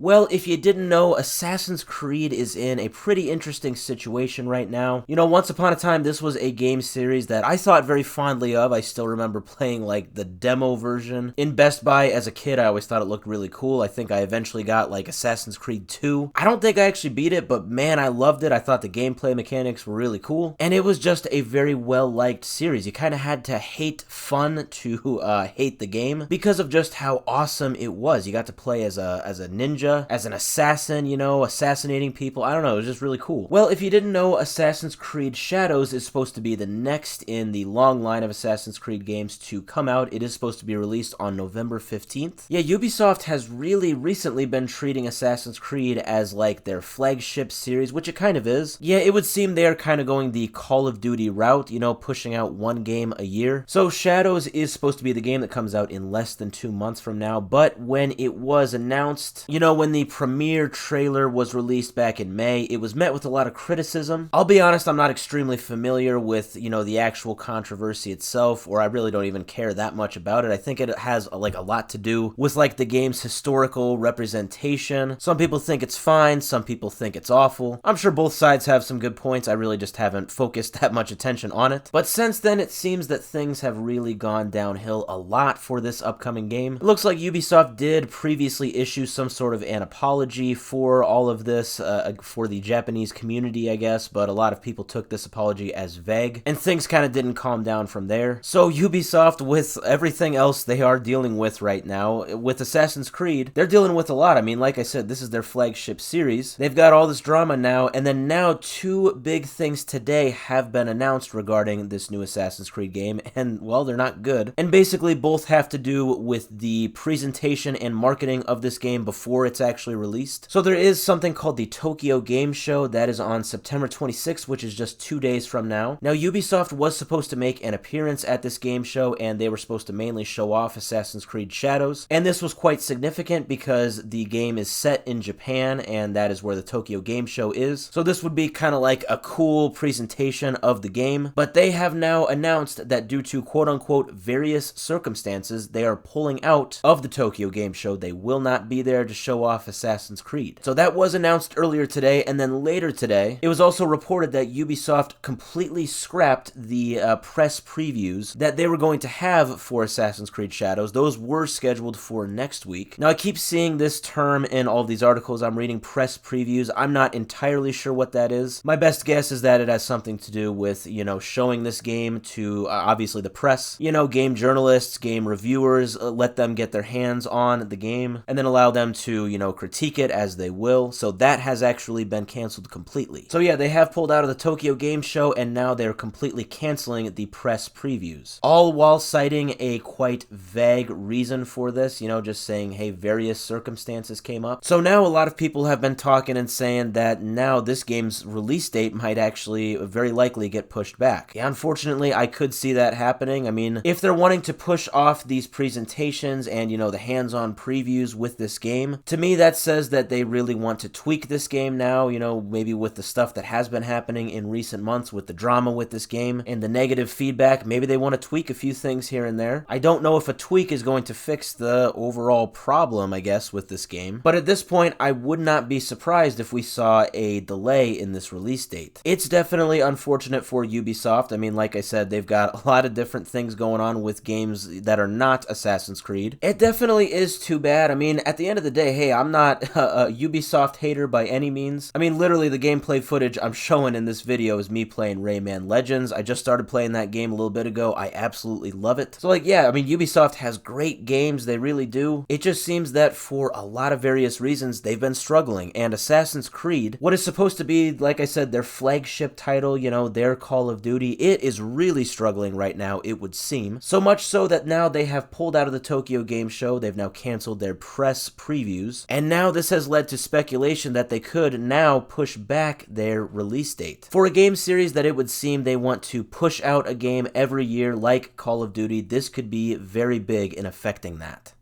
Well, if you didn't know, Assassin's Creed is in a pretty interesting situation right now. You know, once upon a time, this was a game series that I thought very fondly of. I still remember playing, like, the demo version in Best Buy as a kid. I always thought it looked really cool. I think I eventually got, like, Assassin's Creed 2. I don't think I actually beat it, but man, I loved it. I thought the gameplay mechanics were really cool. And it was just a very well-liked series. You kind of had to hate fun to hate the game because of just how awesome it was. You got to play as a ninja, as an assassin, you know, assassinating people. I don't know, it was just really cool. Well, if you didn't know, Assassin's Creed Shadows is supposed to be the next in the long line of Assassin's Creed games to come out. It is supposed to be released on November 15th. Yeah, Ubisoft has really recently been treating Assassin's Creed as like their flagship series, which it kind of is. Yeah, it would seem they're kind of going the Call of Duty route, you know, pushing out one game a year. So Shadows is supposed to be the game that comes out in less than 2 months from now, but when it was announced, you know, when the premiere trailer was released back in May, it was met with a lot of criticism. I'll be honest, I'm not extremely familiar with, you know, the actual controversy itself, or I really don't even care that much about it. I think it has like a lot to do with like the game's historical representation. Some people think it's fine, some people think it's awful. I'm sure both sides have some good points. I really just haven't focused that much attention on it. But since then, it seems that things have really gone downhill a lot for this upcoming game. It looks like Ubisoft did previously issue some sort of an apology for all of this, for the Japanese community, I guess, but a lot of people took this apology as vague, and things kind of didn't calm down from there. So Ubisoft, with everything else they are dealing with right now, with Assassin's Creed, they're dealing with a lot. I mean, like I said, this is their flagship series. They've got all this drama now, and then now two big things today have been announced regarding this new Assassin's Creed game, and, well, they're not good. And basically both have to do with the presentation and marketing of this game before it's actually released. So there is something called the Tokyo Game Show that is on September 26th, which is just 2 days from now. Now, Ubisoft was supposed to make an appearance at this game show, and they were supposed to mainly show off Assassin's Creed Shadows. And this was quite significant because the game is set in Japan, and that is where the Tokyo Game Show is. So this would be kind of like a cool presentation of the game. But they have now announced that due to quote-unquote various circumstances, they are pulling out of the Tokyo Game Show. They will not be there to show off Assassin's Creed. So that was announced earlier today, and then later today, it was also reported that Ubisoft completely scrapped the press previews that they were going to have for Assassin's Creed Shadows. Those were scheduled for next week. Now, I keep seeing this term in all of these articles I'm reading, press previews. I'm not entirely sure what that is. My best guess is that it has something to do with, you know, showing this game to, obviously, the press, you know, game journalists, game reviewers, let them get their hands on the game, and then allow them to, you know, critique it as they will. So that has actually been canceled completely. So yeah, they have pulled out of the Tokyo Game Show, and now they're completely canceling the press previews. All while citing a quite vague reason for this, you know, just saying, hey, various circumstances came up. So now a lot of people have been talking and saying that now this game's release date might actually very likely get pushed back. Yeah, unfortunately, I could see that happening. I mean, if they're wanting to push off these presentations and, you know, the hands-on previews with this game, to me that says that they really want to tweak this game now, you know, maybe with the stuff that has been happening in recent months with the drama with this game and the negative feedback. Maybe they want to tweak a few things here and there. I don't know if a tweak is going to fix the overall problem, I guess, with this game, but at this point, I would not be surprised if we saw a delay in this release date. It's definitely unfortunate for Ubisoft. I mean, like I said, they've got a lot of different things going on with games that are not Assassin's Creed. It definitely is too bad. I mean, at the end of the day, hey, I'm not a Ubisoft hater by any means. I mean, literally, the gameplay footage I'm showing in this video is me playing Rayman Legends. I just started playing that game a little bit ago. I absolutely love it. So, like, yeah, I mean, Ubisoft has great games. They really do. It just seems that for a lot of various reasons, they've been struggling. And Assassin's Creed, what is supposed to be, like I said, their flagship title, you know, their Call of Duty, it is really struggling right now, it would seem. So much so that now they have pulled out of the Tokyo Game Show. They've now canceled their press previews. And now this has led to speculation that they could now push back their release date. For a game series that it would seem they want to push out a game every year like Call of Duty, this could be very big in affecting that.